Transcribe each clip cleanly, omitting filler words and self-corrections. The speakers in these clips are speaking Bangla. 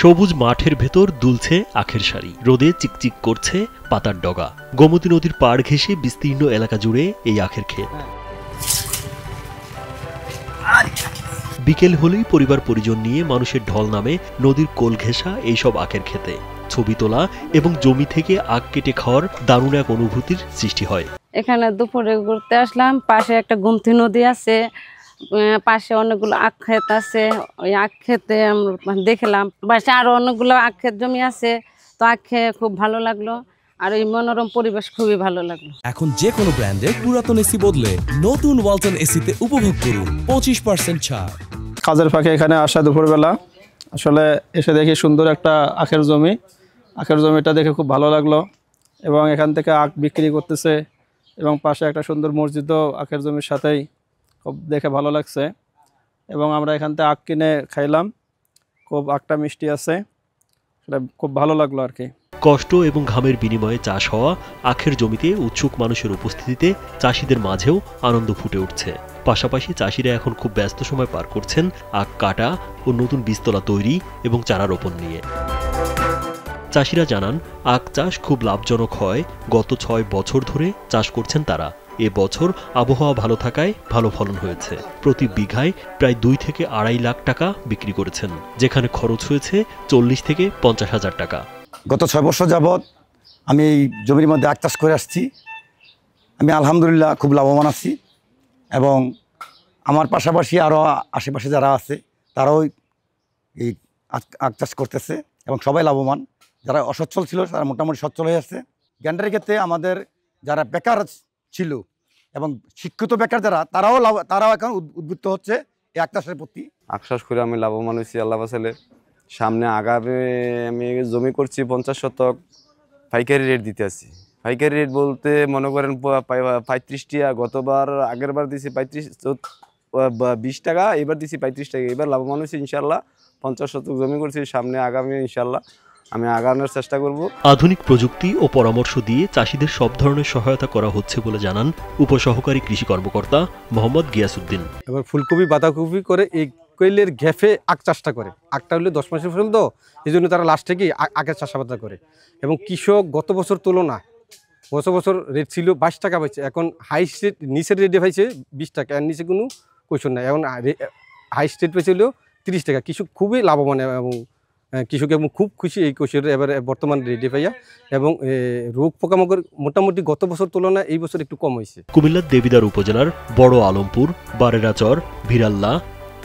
সবুজ মাঠের ভেতর দুলছে আখের সারি, রোদে চিকচিক করছে পাতার ডগা। গোমতী নদীর পাড় ঘেঁষে বিস্তীর্ণ এলাকা জুড়ে এই আখের ক্ষেত। বিকেল হলেই পরিবার পরিজন নিয়ে মানুষের ঢল নামে নদীর কোল ঘেঁষা এইসব আখের ক্ষেতে। ছবি তোলা এবং জমি থেকে আখ কেটে খাওয়ার দারুণ এক অনুভূতির সৃষ্টি হয়। এখানে দুপুরে ঘুরতে আসলাম, পাশে একটা গোমতী নদী আছে, পাশে অনেকগুলো আখ ক্ষেত আছে। ওই আখ ক্ষেতে দেখলাম, পাশে আরো অনেকগুলো আখ ক্ষেত জমি আছে। তো আখ খেয়ে খুব ভালো লাগলো, আর এই মনোরম পরিবেশ খুবই ভালো লাগলো। এখন যে কোনো ব্র্যান্ডের পুরাতন এসি বদলে নতুন ওয়ালটন এসিতে উপভোগ করুন 25% ছাড়। কাজের ফাঁকে এখানে আসা দুপুরবেলা আসলে এসে দেখি সুন্দর একটা আখের জমি। আখের জমিটা দেখে খুব ভালো লাগলো এবং এখান থেকে আখ বিক্রি করতেছে এবং পাশে একটা সুন্দর মসজিদও আখের জমির সাথেই, খুব দেখে ভালো লাগছে। এবং আমরা এখান থেকে আখ কিনে খাইলাম, খুব আখটা মিষ্টি আছে, সেটা খুব ভালো লাগলো আর কি। কষ্ট এবং ঘামের বিনিময়ে চাষ হওয়া আখের জমিতে উৎসুক মানুষের উপস্থিতিতে চাষিদের মাঝেও আনন্দ ফুটে উঠছে। পাশাপাশি চাষিরা এখন খুব ব্যস্ত সময় পার করছেন আখ কাটা ও নতুন বীজতলা তৈরি এবং চারা রোপণ নিয়ে। চাষিরা জানান, আখ চাষ খুব লাভজনক হয়। গত 6 বছর ধরে চাষ করছেন তারা। এবছর আবহাওয়া ভালো থাকায় ভালো ফলন হয়েছে। প্রতি বিঘায় প্রায় 2 থেকে 2.5 লাখ টাকা বিক্রি করেছেন, যেখানে খরচ হয়েছে 40 থেকে 50 হাজার টাকা। গত 6 বছর যাবৎ আমি এই জমির মধ্যে আখ চাষ করে আসছি। আমি আলহামদুলিল্লাহ খুব লাভবান আছি এবং আমার পাশাপাশি আরও আশেপাশে যারা আছে তারাও এই আখ চাষ করতেছে এবং সবাই লাভবান। যারা অসচ্ছল ছিল তারা মোটামুটি সচ্ছল হয়ে আসছে। গ্যান্ডারের ক্ষেত্রে আমাদের যারা বেকার ছিল এবং শিক্ষিত বেকার যারা, তারাও এখন উদ্বুদ্ধ হচ্ছে এই আখ চাষের প্রতি। আখ চাষ করে আমি লাভবান হয়েছি আল্লাহ বাঁচালে। সামনে আগামী আমি জমি করছি 50 শতক, পাইকারি রেট দিতে আছি। পাইকারি রেট বলতে মনে করেন 35 টাকা। গতবার আগের বার দিয়েছি 20 টাকা, এবার দিয়েছি 35 টাকা। এবার লাভবান হয়েছি ইনশাল্লাহ। 50 শতক জমি করছি, সামনে আগামী ইনশাল্লাহ আমি আগানোর চেষ্টা করব। আধুনিক প্রযুক্তি ও পরামর্শ দিয়ে চাষিদের সব ধরনের সহায়তা করা হচ্ছে বলে জানান উপসহকারী কৃষি কর্মকর্তা মোহাম্মদ গিয়াসউদ্দিন। এবার ফুলকপি বাঁধাকপি করে এই কৈলের গ্যাফে আখ চাষটা করে। আখটা হলে 10 মাসের ফসল, তো এই জন্য তারা লাস্টে কি আখের চাষাবাদ করে। এবং কৃষক গত বছর তুলনায় গত বছর রেট ছিল 22 টাকা পাইছে, এখন হাই রেট নিচের রেটে পাইছে 20 টাকা, এর নিচে কোনো কোয়েশন নাই। এখন হাই রেট পেয়েছিল 30 টাকা। কৃষক খুবই লাভবান এবং কৃষক এবং খুব খুশি এই কোষের এবার বর্তমান রেটে পাইয়া। এবং রোগ পোকামাকড় মোটামুটি গত বছর তুলনায় এই বছর একটু কম হয়েছে। কুমিল্লার দেবিদ্বার উপজেলার বড় আলমপুর, বারেরাচর, ভিরাল্লা,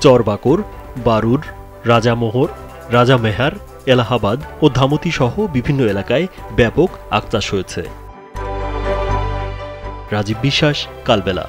চরবাকর, বারুর, রাজামোহর, রাজামেহার, এলাহাবাদ ও ধামতি সহ বিভিন্ন এলাকায় ব্যাপক আখ চাষ হয়েছে। রাজীব বিশ্বাস, কালবেলা।